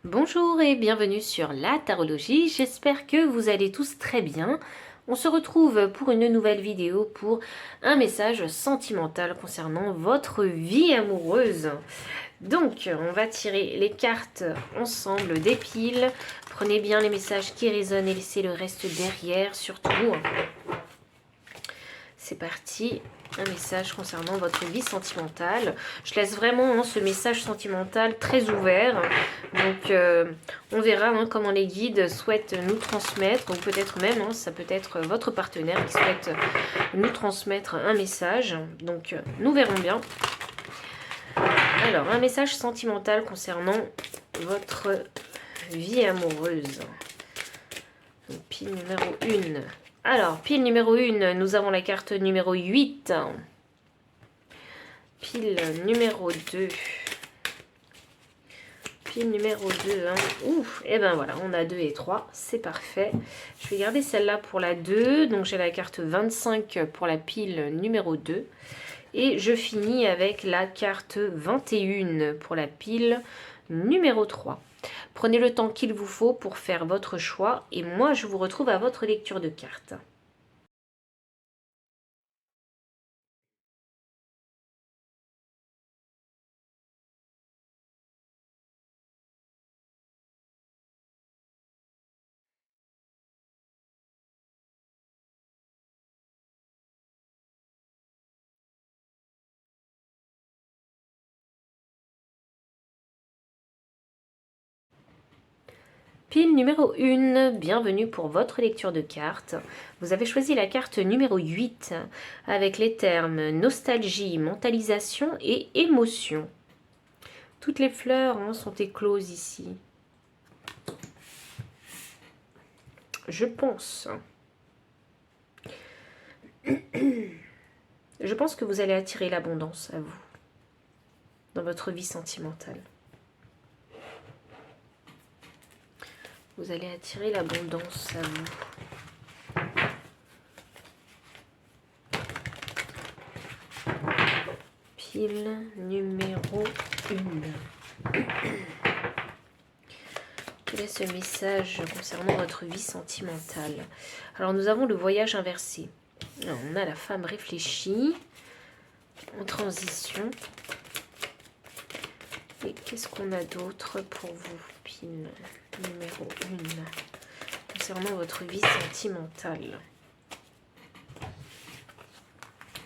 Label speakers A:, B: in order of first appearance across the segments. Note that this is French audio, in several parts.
A: Bonjour et bienvenue sur la tarologie, j'espère que vous allez tous très bien. On se retrouve pour une nouvelle vidéo pour un message sentimental concernant votre vie amoureuse. Donc, on va tirer les cartes ensemble des piles. Prenez bien les messages qui résonnent et laissez le reste derrière surtout. C'est parti, un message concernant votre vie sentimentale. Je laisse vraiment ce message sentimental très ouvert. Donc on verra comment les guides souhaitent nous transmettre. Donc peut-être même, ça peut être votre partenaire qui souhaite nous transmettre un message. Donc nous verrons bien. Alors, un message sentimental concernant votre vie amoureuse. Donc, pile numéro 1. Alors, pile numéro 1, nous avons la carte numéro 8. Pile numéro 2. Pile numéro 2. Ouf, et ben voilà, on a 2 et 3, c'est parfait. Je vais garder celle-là pour la 2. Donc, j'ai la carte 25 pour la pile numéro 2. Et je finis avec la carte 21 pour la pile numéro 3. Prenez le temps qu'il vous faut pour faire votre choix et moi je vous retrouve à votre lecture de cartes. Pile numéro 1, bienvenue pour votre lecture de cartes. Vous avez choisi la carte numéro 8 avec les termes nostalgie, mentalisation et émotion. Toutes les fleurs sont écloses ici. Je pense. Je pense que vous allez attirer l'abondance à vous dans votre vie sentimentale. Vous allez attirer l'abondance à vous. Pile numéro 1. Quel est ce message concernant votre vie sentimentale? Alors nous avons le voyage inversé. Alors, on a la femme réfléchie, en transition. Et qu'est-ce qu'on a d'autre pour vous? Pile numéro 1 concernant votre vie sentimentale.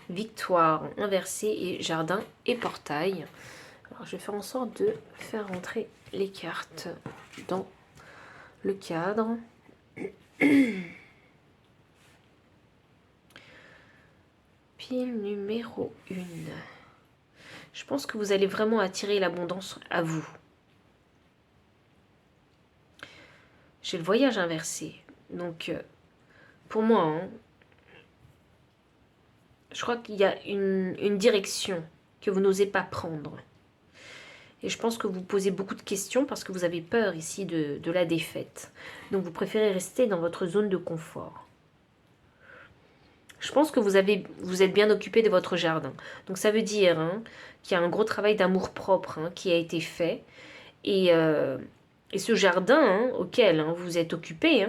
A: Victoire inversée et jardin et portail. Alors je vais faire en sorte de faire rentrer les cartes dans le cadre. Pile numéro 1. Je pense que vous allez vraiment attirer l'abondance à vous. J'ai le voyage inversé. Donc, pour moi, je crois qu'il y a une direction que vous n'osez pas prendre. Et je pense que vous posez beaucoup de questions parce que vous avez peur ici de la défaite. Donc, vous préférez rester dans votre zone de confort. Je pense que vous êtes bien occupé de votre jardin. Donc, ça veut dire qu'il y a un gros travail d'amour-propre qui a été fait. Et ce jardin auquel vous êtes occupé,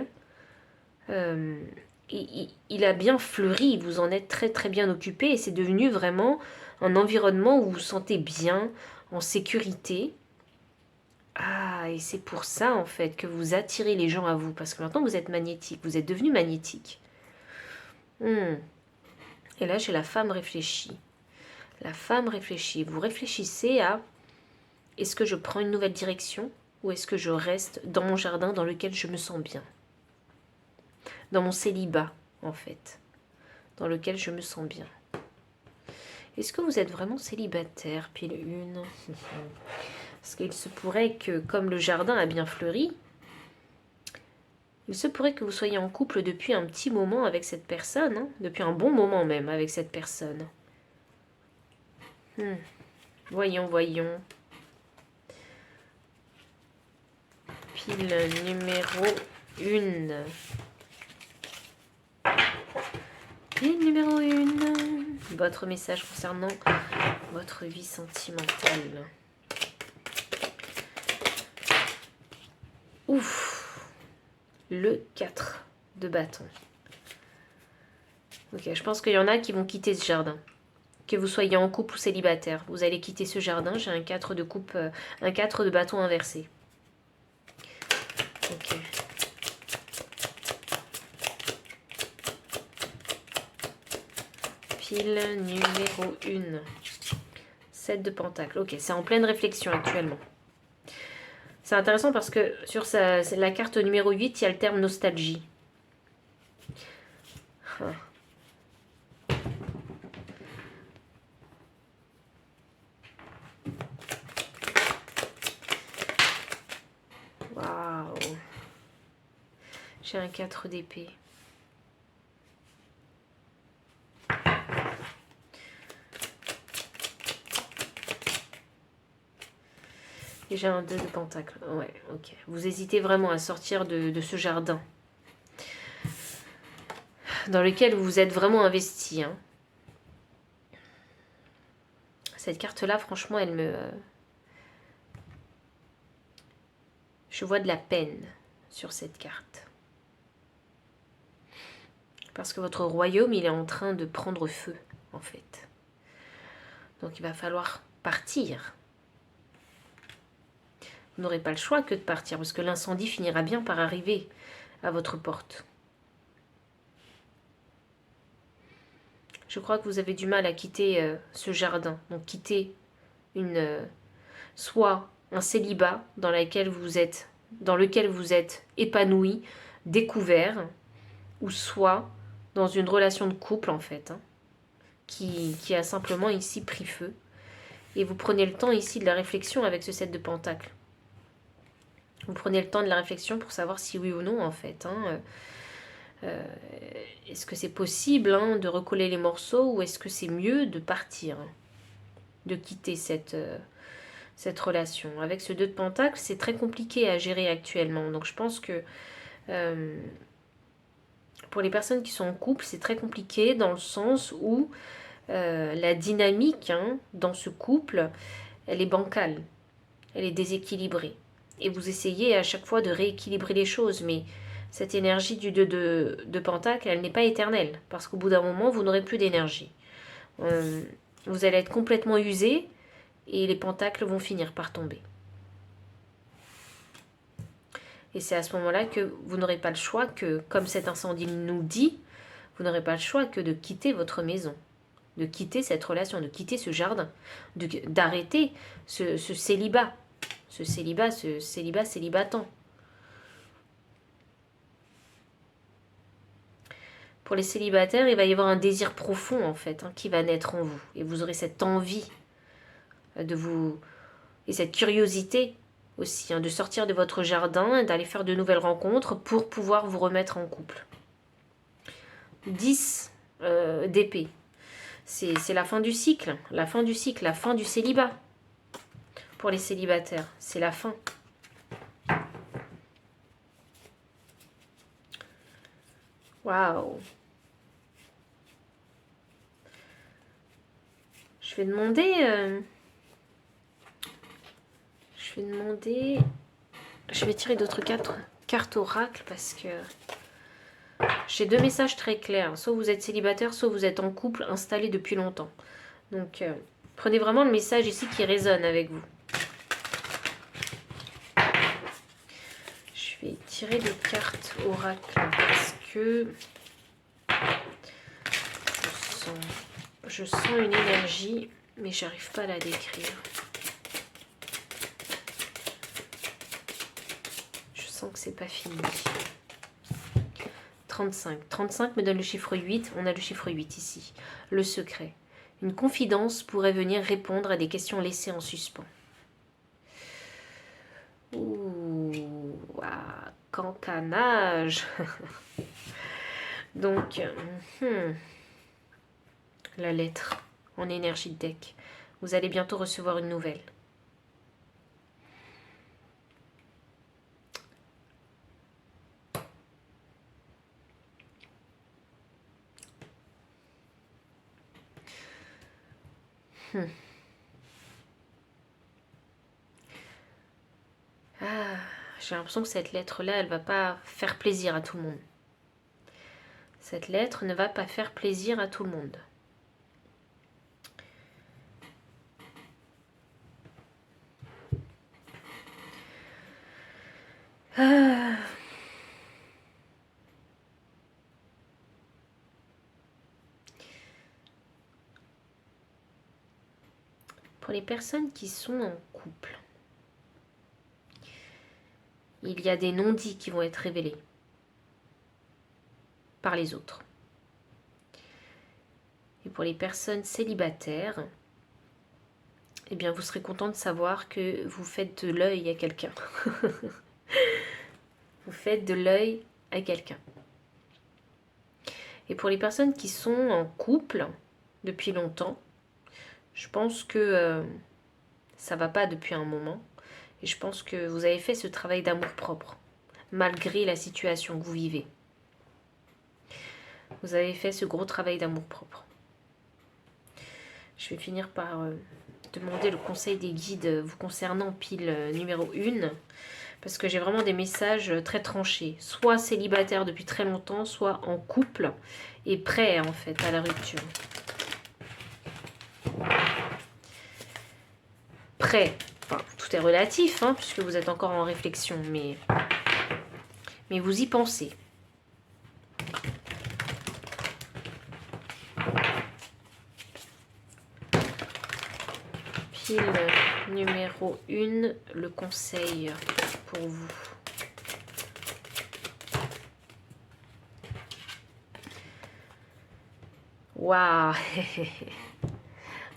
A: il a bien fleuri, vous en êtes très très bien occupé et c'est devenu vraiment un environnement où vous vous sentez bien, en sécurité. Ah, et c'est pour ça en fait que vous attirez les gens à vous, parce que maintenant vous êtes magnétique, vous êtes devenu magnétique. Et là j'ai la femme réfléchie. La femme réfléchie, vous réfléchissez à: est-ce que je prends une nouvelle direction ou est-ce que je reste dans mon jardin dans lequel je me sens bien? Dans mon célibat, en fait, dans lequel je me sens bien. Est-ce que vous êtes vraiment célibataire, pile 1? Parce qu'il se pourrait que, comme le jardin a bien fleuri, il se pourrait que vous soyez en couple depuis un petit moment avec cette personne, depuis un bon moment même avec cette personne. Voyons, voyons. Pile numéro 1. Pile numéro 1. Votre message concernant votre vie sentimentale. Ouf. Le 4 de bâton. Ok, je pense qu'il y en a qui vont quitter ce jardin. Que vous soyez en couple ou célibataire. Vous allez quitter ce jardin. J'ai un 4 de coupe, un 4 de bâton inversé. Ok. Pile numéro 1. 7 de pentacle. Ok, c'est en pleine réflexion actuellement. C'est intéressant parce que sur la carte numéro 8, il y a le terme nostalgie. Ah. Waouh. J'ai un 4 d'épée. Et j'ai un 2 de pentacle. Ouais, ok. Vous hésitez vraiment à sortir de ce jardin dans lequel vous vous êtes vraiment investi. Hein. Cette carte-là, franchement, elle me... Je vois de la peine sur cette carte. Parce que votre royaume, il est en train de prendre feu, en fait. Donc il va falloir partir. Vous n'aurez pas le choix que de partir, parce que l'incendie finira bien par arriver à votre porte. Je crois que vous avez du mal à quitter ce jardin. Donc quitter soit un célibat dans lequel vous êtes épanoui, découvert, ou soit dans une relation de couple en fait, hein, qui a simplement ici pris feu. Et vous prenez le temps ici de la réflexion avec ce 7 de pentacle. Vous prenez le temps de la réflexion pour savoir si oui ou non en fait. Hein, est-ce que c'est possible hein, de recoller les morceaux ou est-ce que c'est mieux de partir, de quitter cette relation. Avec ce 2 de pentacle, c'est très compliqué à gérer actuellement. Donc je pense que pour les personnes qui sont en couple, c'est très compliqué dans le sens où la dynamique hein, dans ce couple, elle est bancale, elle est déséquilibrée. Et vous essayez à chaque fois de rééquilibrer les choses, mais cette énergie du 2 de pentacle, elle n'est pas éternelle, parce qu'au bout d'un moment, vous n'aurez plus d'énergie. Vous allez être complètement usé, et les pentacles vont finir par tomber. Et c'est à ce moment-là que vous n'aurez pas le choix que, comme cet incendie nous dit, vous n'aurez pas le choix que de quitter votre maison, de quitter cette relation, de quitter ce jardin, d'arrêter ce célibat, ce célibatant. Pour les célibataires, il va y avoir un désir profond en fait, hein, qui va naître en vous. Et vous aurez cette envie de vous... et cette curiosité aussi, hein, de sortir de votre jardin, d'aller faire de nouvelles rencontres pour pouvoir vous remettre en couple. 10 d'épée. C'est la fin du cycle, la fin du cycle, la fin du célibat. Pour les célibataires, c'est la fin. Waouh. Je vais demander... Je vais tirer d'autres cartes oracle parce que j'ai 2 messages très clairs. Soit vous êtes célibataire, soit vous êtes en couple installé depuis longtemps. Donc, prenez vraiment le message ici qui résonne avec vous. Je vais tirer des cartes oracle parce que je sens une énergie, mais j'arrive pas à la décrire. Je sens que c'est pas fini. 35. 35 me donne le chiffre 8. On a le chiffre 8 ici. Le secret. Une confidence pourrait venir répondre à des questions laissées en suspens. Ouh, cancanage. Donc, la lettre en énergie de deck. Vous allez bientôt recevoir une nouvelle. Ah, J'ai l'impression que cette lettre-là, elle va pas faire plaisir à tout le monde. Cette lettre ne va pas faire plaisir à tout le monde. Pour les personnes qui sont en couple, il y a des non-dits qui vont être révélés par les autres. Et pour les personnes célibataires, eh bien vous serez content de savoir que vous faites de l'œil à quelqu'un. Vous faites de l'œil à quelqu'un. Et pour les personnes qui sont en couple depuis longtemps, je pense que ça va pas depuis un moment. Et je pense que vous avez fait ce travail d'amour-propre, malgré la situation que vous vivez. Vous avez fait ce gros travail d'amour-propre. Je vais finir par demander le conseil des guides vous concernant pile numéro 1. Parce que j'ai vraiment des messages très tranchés. Soit célibataire depuis très longtemps, soit en couple et prêt en fait à la rupture. Prêt. Enfin, tout est relatif, hein, puisque vous êtes encore en réflexion, mais vous y pensez. Pile numéro 1, le conseil pour vous. Waouh.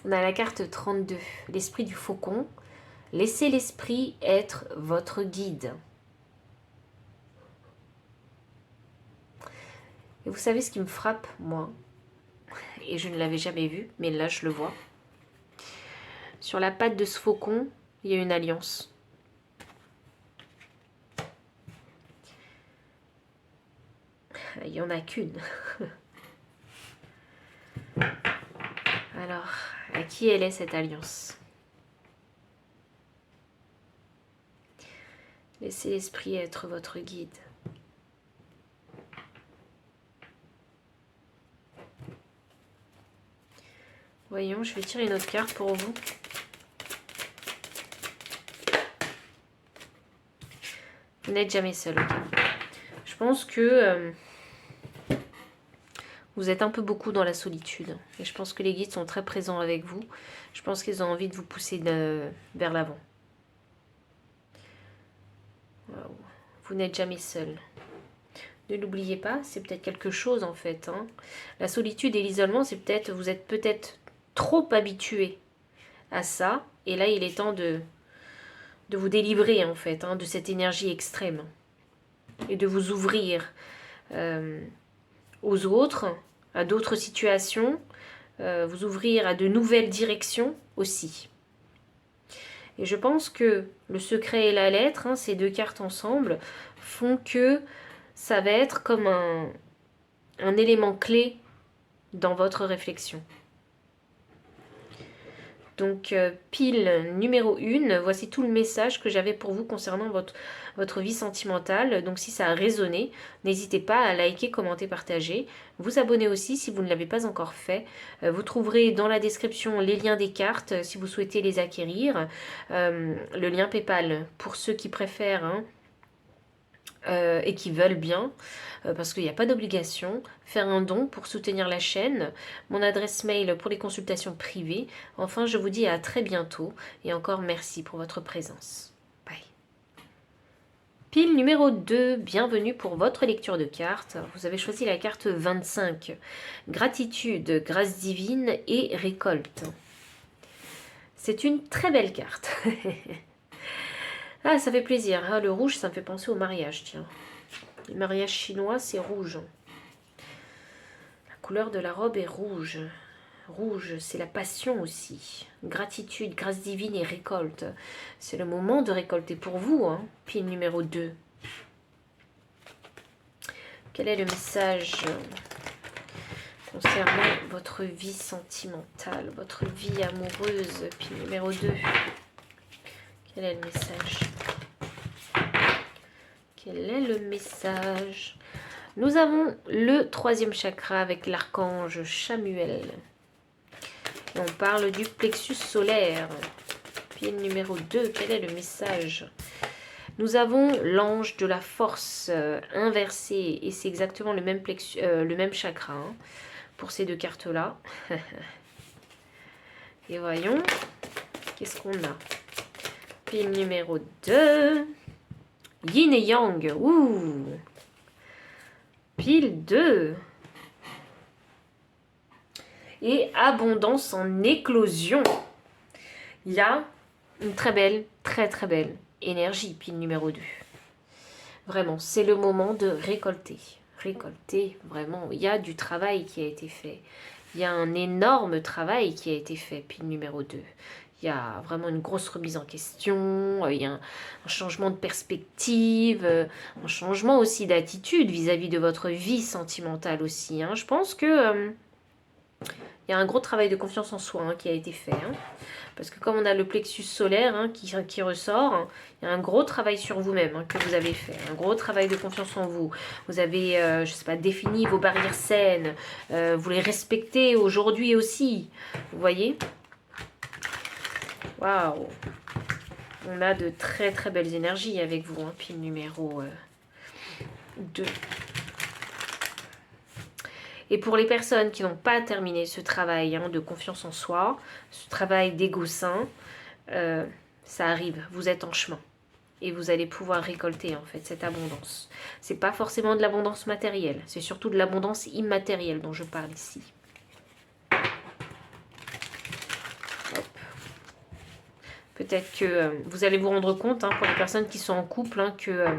A: On a la carte 32, l'esprit du faucon. Laissez l'esprit être votre guide. Et vous savez ce qui me frappe, moi, et je ne l'avais jamais vu, mais là je le vois. Sur la patte de ce faucon, il y a une alliance. Il n'y en a qu'une. Alors, à qui elle est cette alliance? Laissez l'esprit être votre guide. Voyons, je vais tirer une autre carte pour vous. Vous n'êtes jamais seul. Je pense que vous êtes un peu beaucoup dans la solitude. Et je pense que les guides sont très présents avec vous. Je pense qu'ils ont envie de vous pousser vers l'avant. Wow. Vous n'êtes jamais seul. Ne l'oubliez pas, c'est peut-être quelque chose en fait. Hein. La solitude et l'isolement, c'est peut-être, vous êtes peut-être trop habitué à ça. Et là, il est temps de vous délivrer en fait, hein, de cette énergie extrême. Et de vous ouvrir aux autres, à d'autres situations, vous ouvrir à de nouvelles directions aussi. Et je pense que le secret et la lettre, hein, ces deux cartes ensemble, font que ça va être comme un élément clé dans votre réflexion. Donc, pile numéro 1, voici tout le message que j'avais pour vous concernant votre vie sentimentale. Donc, si ça a résonné, n'hésitez pas à liker, commenter, partager. Vous abonner aussi si vous ne l'avez pas encore fait. Vous trouverez dans la description les liens des cartes si vous souhaitez les acquérir. Le lien PayPal pour ceux qui préfèrent, hein, et qui veulent bien, parce qu'il n'y a pas d'obligation, faire un don pour soutenir la chaîne, mon adresse mail pour les consultations privées. Enfin, je vous dis à très bientôt et encore merci pour votre présence. Bye. Pile numéro 2, bienvenue pour votre lecture de cartes. Vous avez choisi la carte 25, gratitude, grâce divine et récolte. C'est une très belle carte. Ah, ça fait plaisir. Ah, le rouge, ça me fait penser au mariage, tiens. Le mariage chinois, c'est rouge. La couleur de la robe est rouge. Rouge, c'est la passion aussi. Gratitude, grâce divine et récolte. C'est le moment de récolter pour vous, hein. Pile numéro 2. Quel est le message concernant votre vie sentimentale, votre vie amoureuse? Pile numéro 2. Quel est le message? Quel est le message? Nous avons le troisième chakra avec l'archange Chamuel. Et on parle du plexus solaire. Pile numéro 2, quel est le message? Nous avons l'ange de la force inversé. Et c'est exactement le même chakra hein, pour ces deux cartes-là. Et voyons, qu'est-ce qu'on a? Pile numéro 2. Yin et Yang. Ouh. Pile 2. Et abondance en éclosion. Il y a une très belle, très belle énergie, pile numéro 2. Vraiment, c'est le moment de récolter. Récolter, vraiment. Il y a du travail qui a été fait. Il y a un énorme travail qui a été fait, pile numéro 2. Il y a vraiment une grosse remise en question, il y a un changement de perspective, un changement aussi d'attitude vis-à-vis de votre vie sentimentale aussi. Hein. Je pense que il y a un gros travail de confiance en soi hein, qui a été fait. Hein. Parce que comme on a le plexus solaire hein, qui ressort, hein, il y a un gros travail sur vous-même hein, que vous avez fait. Un gros travail de confiance en vous. Vous avez, je sais pas, défini vos barrières saines. Vous les respectez aujourd'hui aussi. Vous voyez ? Waouh! On a de très belles énergies avec vous, hein, pile numéro 2. Et pour les personnes qui n'ont pas terminé ce travail hein, de confiance en soi, ce travail d'ego sain, ça arrive, vous êtes en chemin. Et vous allez pouvoir récolter en fait cette abondance. C'est pas forcément de l'abondance matérielle, c'est surtout de l'abondance immatérielle dont je parle ici. Peut-être que vous allez vous rendre compte, hein, pour les personnes qui sont en couple, hein, que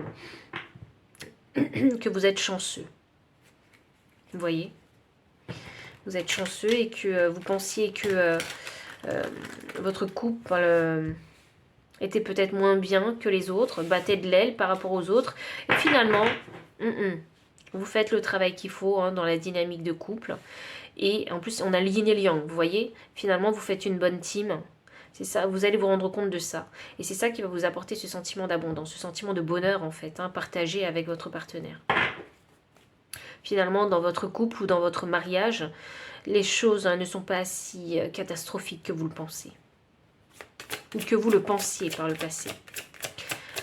A: vous êtes chanceux. Vous voyez? Vous êtes chanceux et que vous pensiez que votre couple était peut-être moins bien que les autres, battait de l'aile par rapport aux autres. Et finalement, vous faites le travail qu'il faut hein, dans la dynamique de couple. Et en plus, on a le yin et le yang, vous voyez? Finalement, vous faites une bonne team. C'est ça, vous allez vous rendre compte de ça. Et c'est ça qui va vous apporter ce sentiment d'abondance, ce sentiment de bonheur en fait, hein, partagé avec votre partenaire. Finalement, dans votre couple ou dans votre mariage, les choses hein, ne sont pas si catastrophiques que vous le pensez. Ou que vous le pensiez par le passé.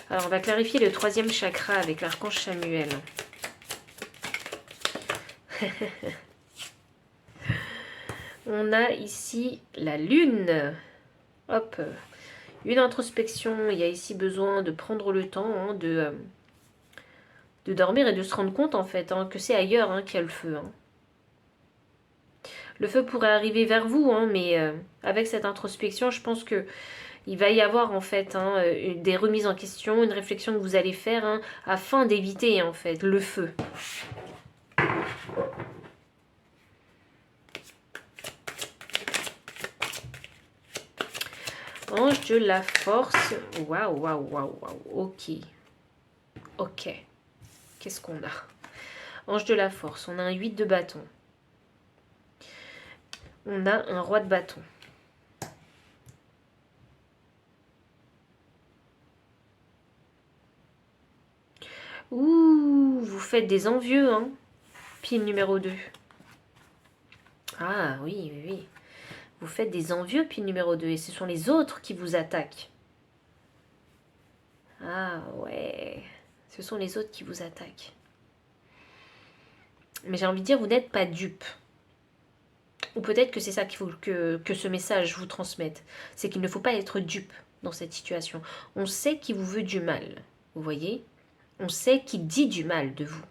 A: Alors, on va clarifier le troisième chakra avec l'archange Chamuel. On a ici la lune. Hop, une introspection, il y a ici besoin de prendre le temps hein, de dormir et de se rendre compte en fait hein, que c'est ailleurs hein, qu'il y a le feu. Hein. Le feu pourrait arriver vers vous, hein, mais avec cette introspection, je pense que il va y avoir en fait hein, des remises en question, une réflexion que vous allez faire hein, afin d'éviter en fait le feu. Ange de la force. Waouh. Ok. Qu'est-ce qu'on a? Ange de la force. On a un 8 de bâton. On a un roi de bâton. Ouh, vous faites des envieux, hein? Pile numéro 2. Ah oui. Vous faites des envieux, pile numéro 2. Et ce sont les autres qui vous attaquent. Ah ouais. Ce sont les autres qui vous attaquent. Mais j'ai envie de dire, vous n'êtes pas dupe. Ou peut-être que c'est ça qu'il faut que ce message vous transmette. C'est qu'il ne faut pas être dupe dans cette situation. On sait qui vous veut du mal. Vous voyez? On sait qui dit du mal de vous.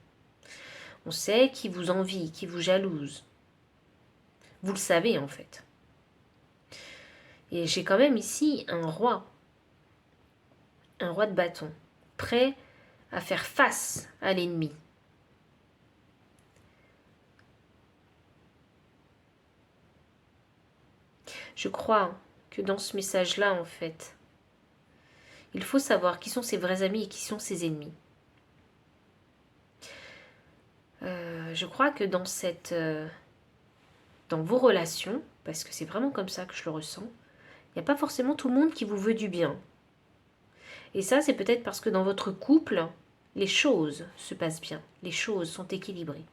A: On sait qui vous envie, qui vous jalouse. Vous le savez en fait. Et j'ai quand même ici un roi de bâton, prêt à faire face à l'ennemi. Je crois que dans ce message-là, en fait, il faut savoir qui sont ses vrais amis et qui sont ses ennemis. Je crois que dans vos relations, parce que c'est vraiment comme ça que je le ressens, il n'y a pas forcément tout le monde qui vous veut du bien. Et ça, c'est peut-être parce que dans votre couple, les choses se passent bien, les choses sont équilibrées.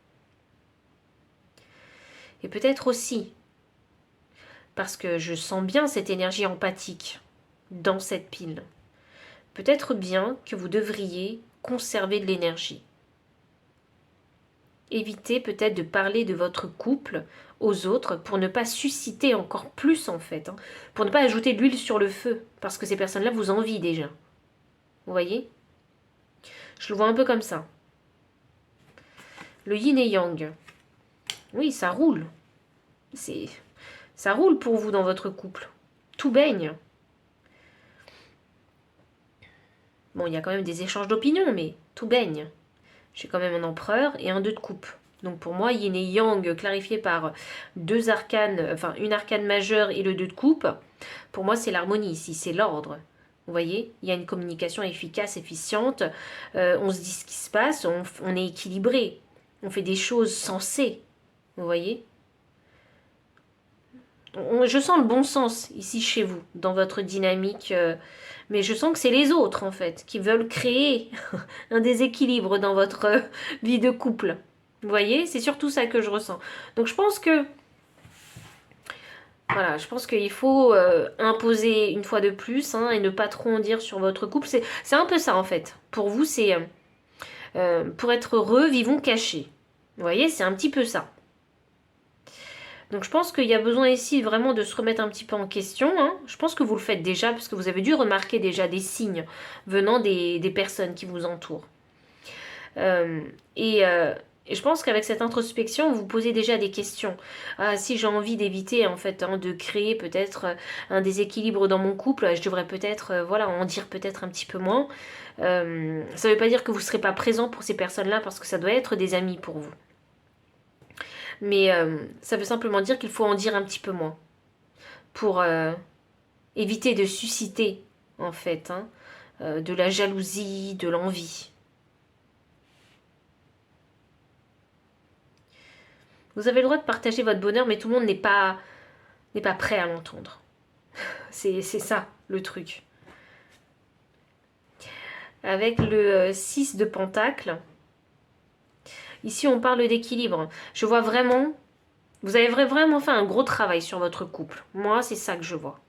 A: Et peut-être aussi, parce que je sens bien cette énergie empathique dans cette pile, peut-être bien que vous devriez conserver de l'énergie. Évitez peut-être de parler de votre couple aux autres pour ne pas susciter encore plus en fait, hein, pour ne pas ajouter de l'huile sur le feu, parce que ces personnes-là vous envient déjà. Vous voyez? Je le vois un peu comme ça. Le yin et yang. Oui, ça roule. Ça roule pour vous dans votre couple. Tout baigne. Bon, il y a quand même des échanges d'opinions, mais tout baigne. J'ai quand même un empereur et un 2 de coupe. Donc pour moi, yin et yang clarifié par deux arcanes, enfin une arcane majeure et le 2 de coupe, pour moi c'est l'harmonie ici, c'est l'ordre. Vous voyez, il y a une communication efficace, efficiente, on se dit ce qui se passe, on est équilibré, on fait des choses sensées. Vous voyez, je sens le bon sens ici chez vous, dans votre dynamique, mais je sens que c'est les autres en fait, qui veulent créer un déséquilibre dans votre vie de couple. Vous voyez, c'est surtout ça que je ressens. Donc je pense que, voilà, je pense qu'il faut imposer une fois de plus hein, et ne pas trop en dire sur votre couple. C'est un peu ça en fait. Pour vous, c'est pour être heureux, vivons cachés. Vous voyez, c'est un petit peu ça. Donc je pense qu'il y a besoin ici vraiment de se remettre un petit peu en question. Hein. Je pense que vous le faites déjà parce que vous avez dû remarquer déjà des signes venant des personnes qui vous entourent. Et je pense qu'avec cette introspection, vous posez déjà des questions. Ah, si j'ai envie d'éviter en fait hein, de créer peut-être un déséquilibre dans mon couple, je devrais peut-être voilà en dire peut-être un petit peu moins. Ça ne veut pas dire que vous ne serez pas présent pour ces personnes-là parce que ça doit être des amis pour vous. Mais ça veut simplement dire qu'il faut en dire un petit peu moins pour éviter de susciter en fait hein, de la jalousie, de l'envie. Vous avez le droit de partager votre bonheur, mais tout le monde n'est pas prêt à l'entendre. C'est ça, le truc. Avec le 6 de Pentacle, ici on parle d'équilibre. Je vois vraiment, vous avez vraiment fait un gros travail sur votre couple. Moi, c'est ça que je vois.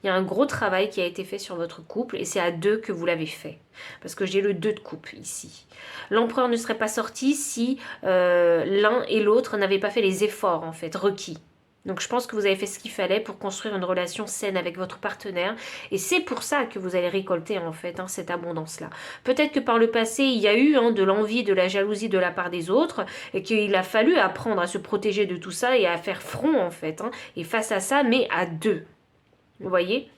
A: Il y a un gros travail qui a été fait sur votre couple et c'est à deux que vous l'avez fait. Parce que j'ai le 2 de coupe ici. L'empereur ne serait pas sorti si l'un et l'autre n'avaient pas fait les efforts en fait requis. Donc je pense que vous avez fait ce qu'il fallait pour construire une relation saine avec votre partenaire. Et c'est pour ça que vous allez récolter en fait hein, cette abondance-là. Peut-être que par le passé, il y a eu hein, de l'envie, de la jalousie de la part des autres. Et qu'il a fallu apprendre à se protéger de tout ça et à faire front en fait. Hein, et face à ça, mais à deux. Vous voyez ?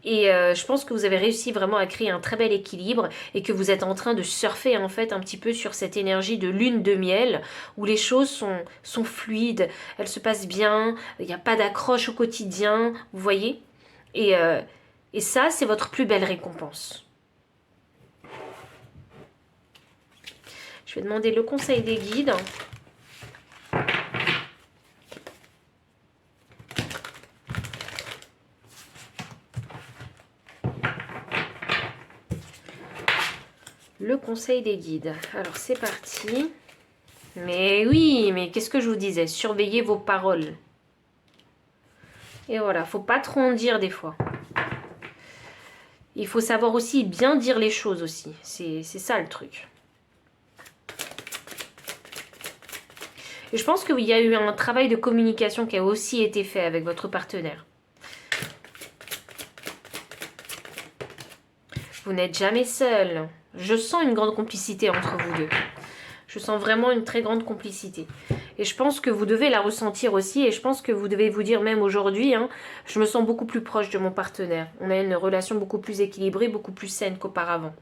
A: Et je pense que vous avez réussi vraiment à créer un très bel équilibre et que vous êtes en train de surfer en fait un petit peu sur cette énergie de lune de miel où les choses sont fluides, elles se passent bien, il n'y a pas d'accroche au quotidien, vous voyez et ça, c'est votre plus belle récompense. Je vais demander le conseil des guides. Le conseil des guides. Alors c'est parti. Mais oui, mais qu'est-ce que je vous disais? Surveillez vos paroles. Et voilà, faut pas trop en dire des fois. Il faut savoir aussi bien dire les choses aussi. C'est ça le truc. Et je pense qu'il y a eu un travail de communication qui a aussi été fait avec votre partenaire. Vous n'êtes jamais seul. Je sens une grande complicité entre vous deux. Je sens vraiment une très grande complicité. Et je pense que vous devez la ressentir aussi. Et je pense que vous devez vous dire même aujourd'hui, hein, je me sens beaucoup plus proche de mon partenaire. On a une relation beaucoup plus équilibrée, beaucoup plus saine qu'auparavant.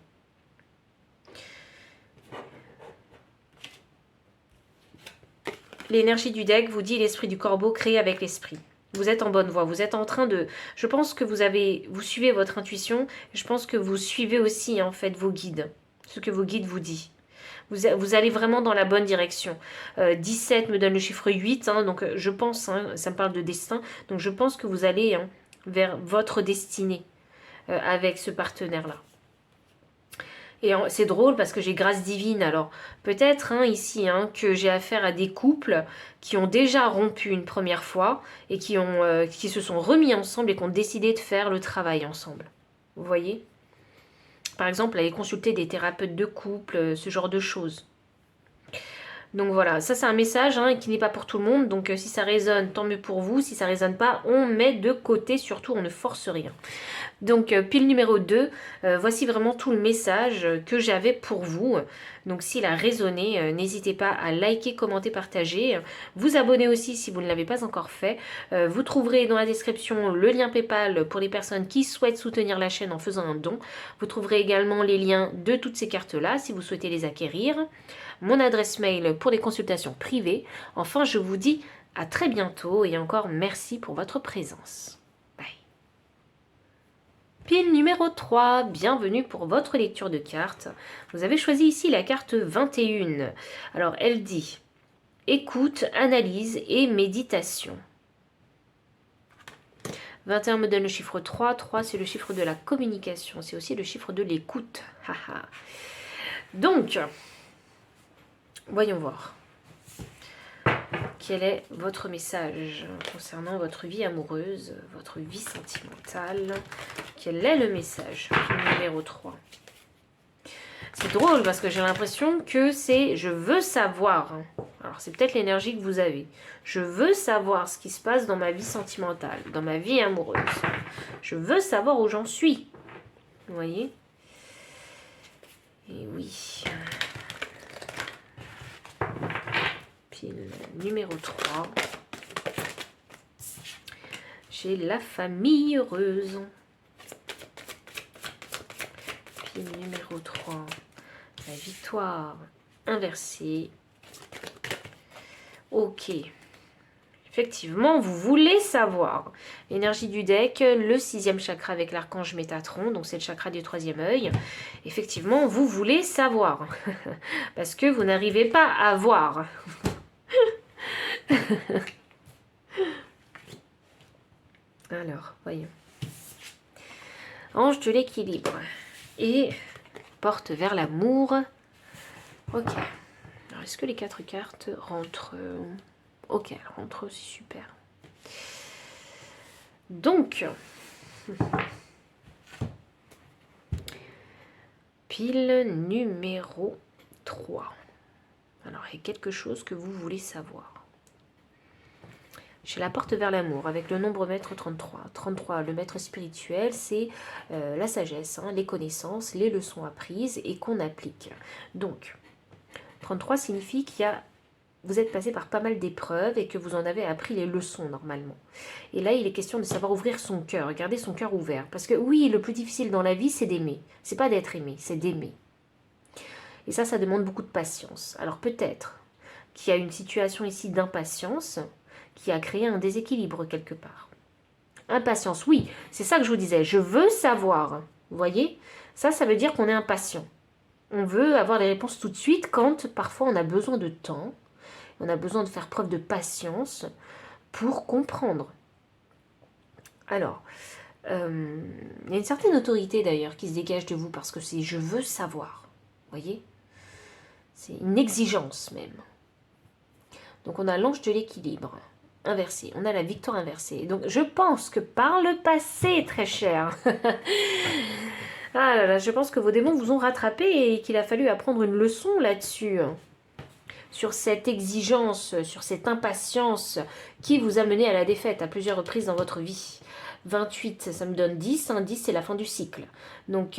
A: L'énergie du deck vous dit l'esprit du corbeau créé avec l'esprit. Vous êtes en bonne voie, vous êtes en train de... Je pense que vous suivez votre intuition, je pense que vous suivez aussi en fait vos guides, ce que vos guides vous disent. Vous allez vraiment dans la bonne direction. 17 me donne le chiffre 8, hein, donc je pense, hein, ça me parle de destin, donc je pense que vous allez hein, vers votre destinée avec ce partenaire-là. Et c'est drôle parce que j'ai grâce divine. Alors peut-être ici que j'ai affaire à des couples qui ont déjà rompu une première fois et qui se sont remis ensemble et qui ont décidé de faire le travail ensemble. Vous voyez? Par exemple, aller consulter des thérapeutes de couple, ce genre de choses. Donc voilà, ça c'est un message qui n'est pas pour tout le monde. Donc si ça résonne, tant mieux pour vous. Si ça résonne pas, on met de côté. Surtout, on ne force rien. Donc pile numéro 2, voici vraiment tout le message que j'avais pour vous. Donc s'il a résonné, n'hésitez pas à liker, commenter, partager. Vous abonner aussi si vous ne l'avez pas encore fait. Vous trouverez dans la description le lien PayPal pour les personnes qui souhaitent soutenir la chaîne en faisant un don. Vous trouverez également les liens de toutes ces cartes-là si vous souhaitez les acquérir. Mon adresse mail pour les consultations privées. Enfin, je vous dis à très bientôt et encore merci pour votre présence. Pile numéro 3, bienvenue pour votre lecture de cartes. Vous avez choisi ici la carte 21. Alors elle dit écoute, analyse et méditation. 21 me donne le chiffre 3. 3 c'est le chiffre de la communication, c'est aussi le chiffre de l'écoute. Donc, voyons voir. Quel est votre message concernant votre vie amoureuse, votre vie sentimentale? Quel est le message numéro 3? C'est drôle parce que j'ai l'impression que c'est « je veux savoir ». Alors c'est peut-être l'énergie que vous avez. Je veux savoir ce qui se passe dans ma vie sentimentale, dans ma vie amoureuse. Je veux savoir où j'en suis. Vous voyez? Et oui. Pile numéro 3. J'ai la famille heureuse. Pile numéro 3. La victoire inversée. Ok. Effectivement, vous voulez savoir. L'énergie du deck, le 6e chakra avec l'archange Métatron, donc c'est le chakra du 3e œil. Effectivement, vous voulez savoir. Parce que vous n'arrivez pas à voir. Alors, voyons. Ange de l'équilibre. Et porte vers l'amour. Ok. Alors, est-ce que les 4 cartes rentrent? Ok, elles rentrent, c'est super. Donc, pile numéro 3. Alors, il y a quelque chose que vous voulez savoir. Chez la porte vers l'amour, avec le nombre maître 33. 33, le maître spirituel, c'est la sagesse, les connaissances, les leçons apprises et qu'on applique. Donc, 33 signifie vous êtes passé par pas mal d'épreuves et que vous en avez appris les leçons normalement. Et là, il est question de savoir ouvrir son cœur, garder son cœur ouvert. Parce que oui, le plus difficile dans la vie, c'est d'aimer. C'est pas d'être aimé, c'est d'aimer. Et ça demande beaucoup de patience. Alors peut-être qu'il y a une situation ici d'impatience qui a créé un déséquilibre quelque part. Impatience, oui, c'est ça que je vous disais. Je veux savoir. Vous voyez? Ça veut dire qu'on est impatient. On veut avoir les réponses tout de suite quand parfois on a besoin de temps. On a besoin de faire preuve de patience pour comprendre. Alors, il y a une certaine autorité d'ailleurs qui se dégage de vous parce que c'est « je veux savoir ». Vous voyez? C'est une exigence même. Donc on a l'ange de l'équilibre inversé. On a la victoire inversée. Donc je pense que par le passé, très cher, ah là là, je pense que vos démons vous ont rattrapé et qu'il a fallu apprendre une leçon là-dessus. Sur cette exigence, sur cette impatience qui vous a mené à la défaite à plusieurs reprises dans votre vie. 28, ça me donne 10. 10, c'est la fin du cycle. Donc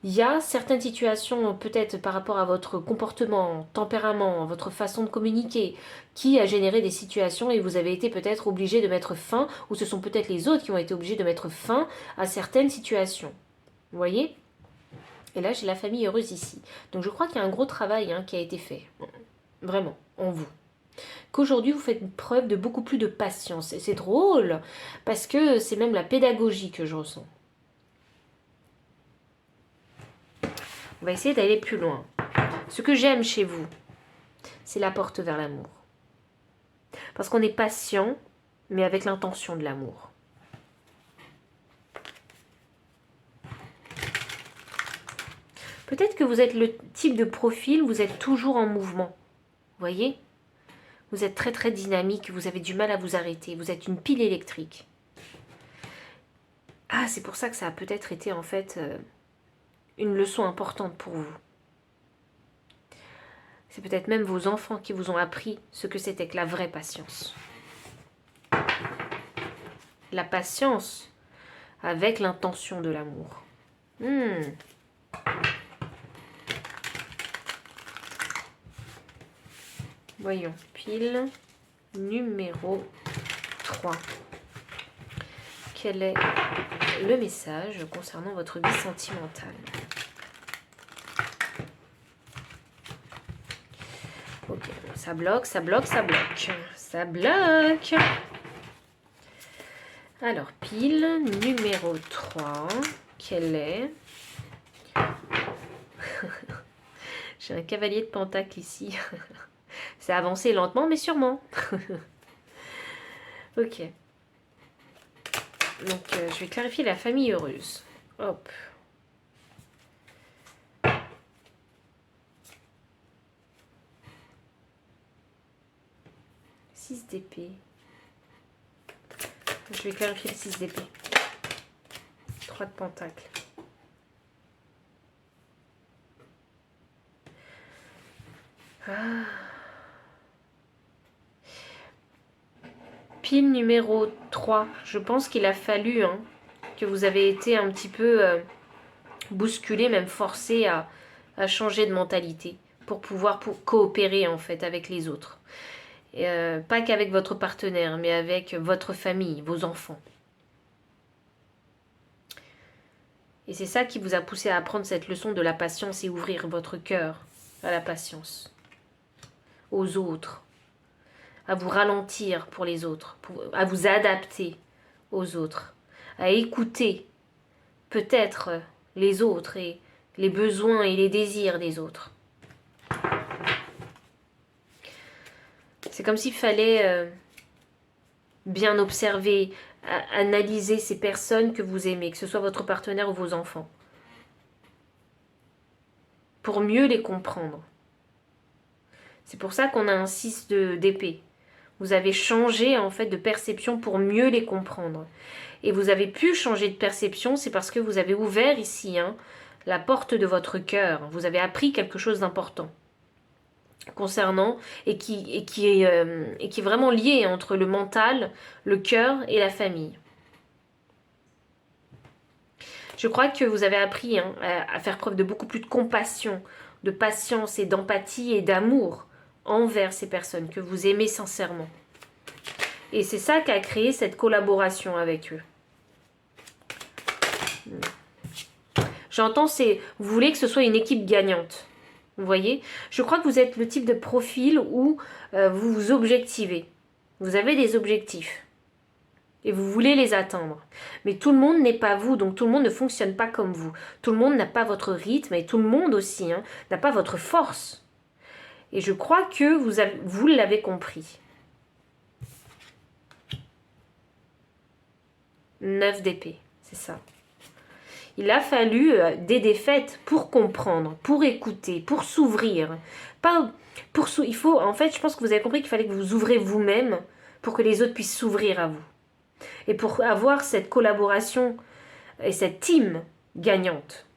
A: il y a certaines situations, peut-être par rapport à votre comportement, tempérament, votre façon de communiquer, qui a généré des situations et vous avez été peut-être obligé de mettre fin, ou ce sont peut-être les autres qui ont été obligés de mettre fin à certaines situations. Vous voyez ? Et là, j'ai la famille heureuse ici. Donc je crois qu'il y a un gros travail qui a été fait. Vraiment, en vous. Qu'aujourd'hui, vous faites preuve de beaucoup plus de patience. Et c'est drôle, parce que c'est même la pédagogie que je ressens. On va essayer d'aller plus loin. Ce que j'aime chez vous, c'est la porte vers l'amour. Parce qu'on est patient, mais avec l'intention de l'amour. Peut-être que vous êtes le type de profil, vous êtes toujours en mouvement. Vous voyez? Vous êtes très très dynamique, vous avez du mal à vous arrêter. Vous êtes une pile électrique. Ah, c'est pour ça que ça a peut-être été en fait une leçon importante pour vous. C'est peut-être même vos enfants qui vous ont appris ce que c'était que la vraie patience. La patience avec l'intention de l'amour. Voyons, pile numéro 3. Quel est le message concernant votre vie sentimentale? Ok, ça bloque, ça bloque, ça bloque. Ça bloque. Alors, pile numéro 3. Quel est... J'ai un cavalier de pentacle ici. C'est avancé lentement, mais sûrement. Ok. Donc, je vais clarifier la famille heureuse. Hop. Six d'épée. Je vais clarifier le 6 d'épée. 3 de pentacle. Ah. Pile numéro 3. Je pense qu'il a fallu que vous avez été un petit peu bousculé, même forcé à changer de mentalité pour pouvoir coopérer en fait avec les autres. Pas qu'avec votre partenaire, mais avec votre famille, vos enfants. Et c'est ça qui vous a poussé à apprendre cette leçon de la patience et ouvrir votre cœur à la patience, aux autres, à vous ralentir pour les autres, à vous adapter aux autres, à écouter peut-être les autres et les besoins et les désirs des autres. C'est comme s'il fallait bien observer, analyser ces personnes que vous aimez, que ce soit votre partenaire ou vos enfants, pour mieux les comprendre. C'est pour ça qu'on a un 6 d'épée. Vous avez changé en fait de perception pour mieux les comprendre. Et vous avez pu changer de perception, c'est parce que vous avez ouvert ici la porte de votre cœur. Vous avez appris quelque chose d'important concernant et qui est vraiment lié entre le mental, le cœur et la famille. Je crois que vous avez appris à faire preuve de beaucoup plus de compassion, de patience et d'empathie et d'amour envers ces personnes que vous aimez sincèrement. Et c'est ça qui a créé cette collaboration avec eux. J'entends, vous voulez que ce soit une équipe gagnante. Vous voyez? Je crois que vous êtes le type de profil où vous vous objectivez. Vous avez des objectifs. Et vous voulez les atteindre. Mais tout le monde n'est pas vous, donc tout le monde ne fonctionne pas comme vous. Tout le monde n'a pas votre rythme et tout le monde aussi n'a pas votre force. Et je crois que vous l'avez compris. 9 d'épée, c'est ça. Il a fallu des défaites pour comprendre, pour écouter, pour s'ouvrir. En fait, je pense que vous avez compris qu'il fallait que vous ouvrez vous-même pour que les autres puissent s'ouvrir à vous. Et pour avoir cette collaboration et cette team gagnante.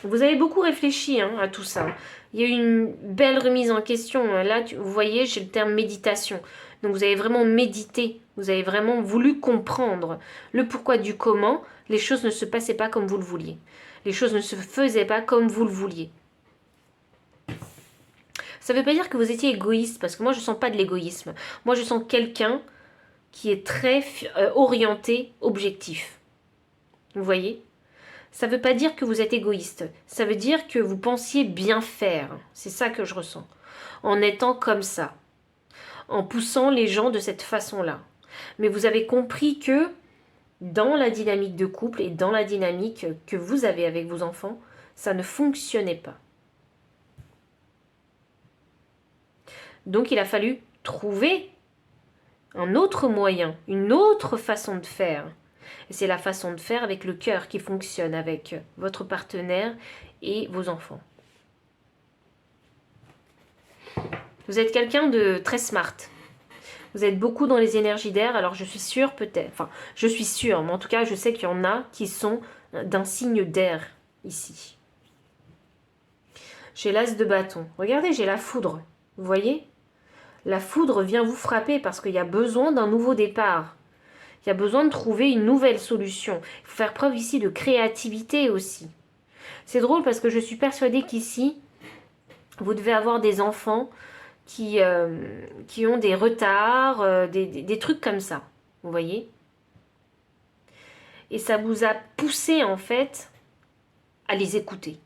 A: Vous avez beaucoup réfléchi à tout ça. Il y a eu une belle remise en question. Là, vous voyez, j'ai le terme méditation. Donc vous avez vraiment médité. Vous avez vraiment voulu comprendre le pourquoi du comment. Les choses ne se passaient pas comme vous le vouliez. Les choses ne se faisaient pas comme vous le vouliez. Ça ne veut pas dire que vous étiez égoïste, parce que moi je ne sens pas de l'égoïsme. Moi je sens quelqu'un qui est très orienté, objectif. Vous voyez ? Ça ne veut pas dire que vous êtes égoïste. Ça veut dire que vous pensiez bien faire. C'est ça que je ressens. En étant comme ça. En poussant les gens de cette façon-là. Mais vous avez compris que dans la dynamique de couple et dans la dynamique que vous avez avec vos enfants, ça ne fonctionnait pas. Donc il a fallu trouver un autre moyen, une autre façon de faire. Et c'est la façon de faire avec le cœur qui fonctionne avec votre partenaire et vos enfants. Vous êtes quelqu'un de très smart. Vous êtes beaucoup dans les énergies d'air, alors je suis sûre peut-être, enfin je suis sûre, mais en tout cas je sais qu'il y en a qui sont d'un signe d'air ici. J'ai l'as de bâton. Regardez, j'ai la foudre. Vous voyez? La foudre vient vous frapper parce qu'il y a besoin d'un nouveau départ. Il y a besoin de trouver une nouvelle solution. Il faut faire preuve ici de créativité aussi. C'est drôle parce que je suis persuadée qu'ici, vous devez avoir des enfants qui ont des retards, des trucs comme ça. Vous voyez? Et ça vous a poussé en fait à les écouter.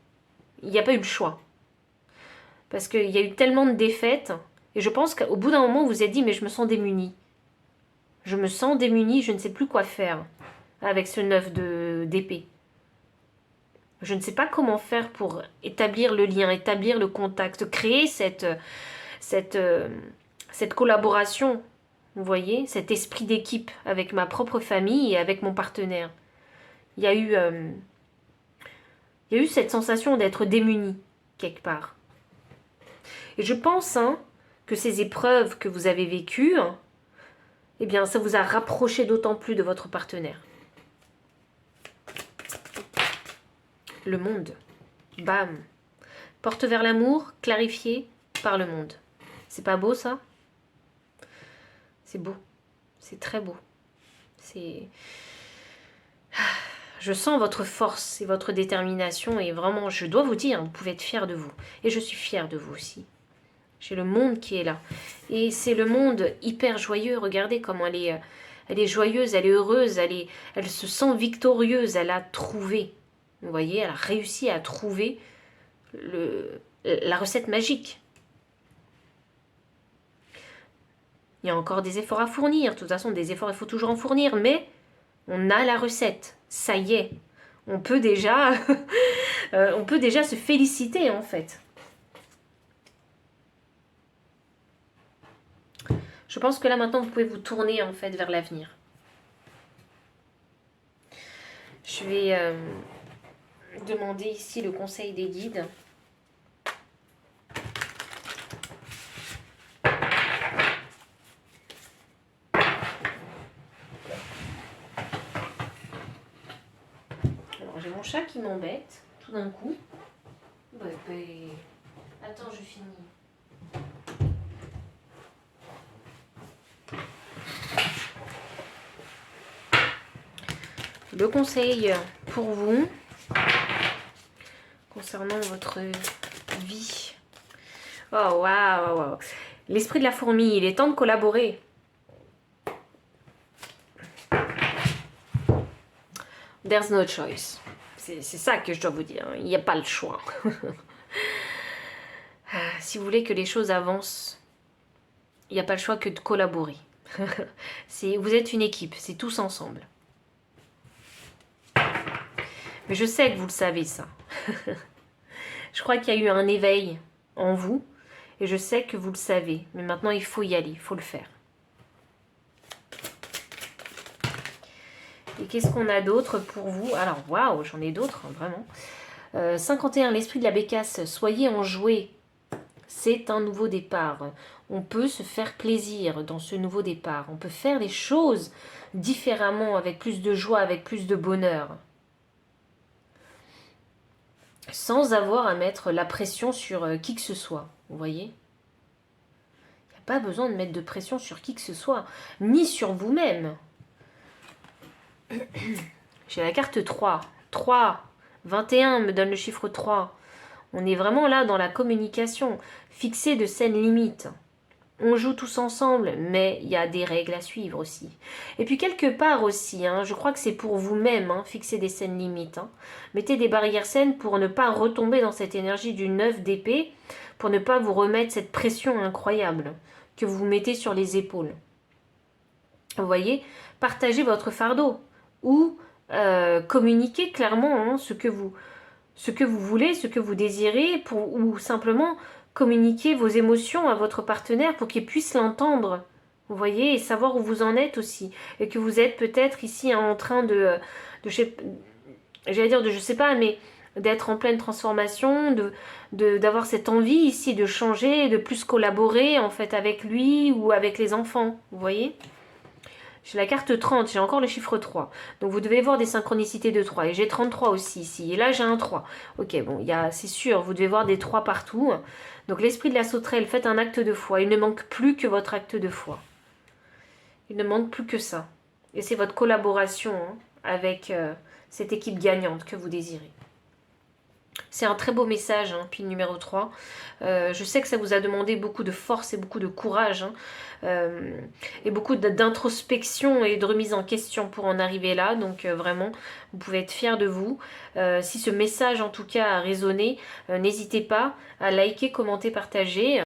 A: Il n'y a pas eu le choix. Parce qu'il y a eu tellement de défaites. Et je pense qu'au bout d'un moment, vous vous êtes dit, mais je me sens démunie. Je me sens démunie, je ne sais plus quoi faire avec ce 9 d'épée. Je ne sais pas comment faire pour établir le lien, établir le contact, créer cette collaboration, vous voyez, cet esprit d'équipe avec ma propre famille et avec mon partenaire. Il y a eu cette sensation d'être démuni, quelque part. Et je pense que ces épreuves que vous avez vécues, eh bien, ça vous a rapproché d'autant plus de votre partenaire. Le monde. Bam. Porte vers l'amour, clarifié par le monde. C'est pas beau, ça? C'est beau. C'est très beau. Je sens votre force et votre détermination et vraiment, je dois vous dire, vous pouvez être fiers de vous. Et je suis fière de vous aussi. J'ai le monde qui est là. Et c'est le monde hyper joyeux. Regardez comment elle est joyeuse, elle est heureuse, elle se sent victorieuse. Elle a trouvé, vous voyez, elle a réussi à trouver la recette magique. Il y a encore des efforts à fournir. De toute façon, des efforts, il faut toujours en fournir. Mais on a la recette. Ça y est. On peut déjà se féliciter, en fait. Je pense que là, maintenant, vous pouvez vous tourner, en fait, vers l'avenir. Je vais demander ici le conseil des guides. Alors, j'ai mon chat qui m'embête, tout d'un coup. Attends, je finis. Le conseil pour vous concernant votre vie. Oh waouh, l'esprit de la fourmi, il est temps de collaborer. There's no choice. C'est ça que je dois vous dire. Il n'y a pas le choix. Si vous voulez que les choses avancent, il n'y a pas le choix que de collaborer. Vous êtes une équipe, c'est tous ensemble. Mais je sais que vous le savez, ça. Je crois qu'il y a eu un éveil en vous. Et je sais que vous le savez. Mais maintenant, il faut y aller. Il faut le faire. Et qu'est-ce qu'on a d'autre pour vous? Alors, waouh, j'en ai d'autres, vraiment. 51, l'esprit de la bécasse. Soyez enjoués. C'est un nouveau départ. On peut se faire plaisir dans ce nouveau départ. On peut faire les choses différemment, avec plus de joie, avec plus de bonheur. Sans avoir à mettre la pression sur qui que ce soit, vous voyez? Il n'y a pas besoin de mettre de pression sur qui que ce soit, ni sur vous-même. J'ai la carte 3. 3, 21 me donne le chiffre 3. On est vraiment là dans la communication. Fixer de saines limites. On joue tous ensemble, mais il y a des règles à suivre aussi. Et puis quelque part aussi, je crois que c'est pour vous-même, fixer des saines limites. Mettez des barrières saines pour ne pas retomber dans cette énergie du 9 d'épée, pour ne pas vous remettre cette pression incroyable que vous mettez sur les épaules. Vous voyez, partagez votre fardeau ou communiquez clairement ce que vous voulez, ce que vous désirez, ou simplement communiquer vos émotions à votre partenaire pour qu'il puisse l'entendre. Vous voyez, et savoir où vous en êtes aussi. Et que vous êtes peut-être ici en train j'allais dire je sais pas, mais d'être en pleine transformation, d'avoir cette envie ici de changer, de plus collaborer en fait avec lui ou avec les enfants. Vous voyez? J'ai la carte 30, j'ai encore le chiffre 3. Donc vous devez voir des synchronicités de 3. Et j'ai 33 aussi ici. Et là j'ai un 3. Ok, bon, c'est sûr, vous devez voir des 3 partout. Donc l'esprit de la sauterelle, faites un acte de foi. Il ne manque plus que votre acte de foi. Il ne manque plus que ça. Et c'est votre collaboration avec cette équipe gagnante que vous désirez. C'est un très beau message, pile numéro 3. Je sais que ça vous a demandé beaucoup de force et beaucoup de courage, et beaucoup d'introspection et de remise en question pour en arriver là. Donc vraiment, vous pouvez être fiers de vous. Si ce message en tout cas a résonné, n'hésitez pas à liker, commenter, partager.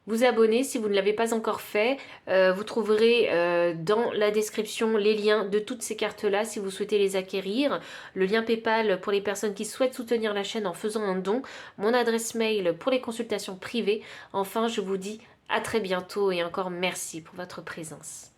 A: Vous abonner si vous ne l'avez pas encore fait. Vous trouverez dans la description les liens de toutes ces cartes-là si vous souhaitez les acquérir. Le lien PayPal pour les personnes qui souhaitent soutenir la chaîne en faisant un don. Mon adresse mail pour les consultations privées. Enfin, je vous dis à très bientôt et encore merci pour votre présence.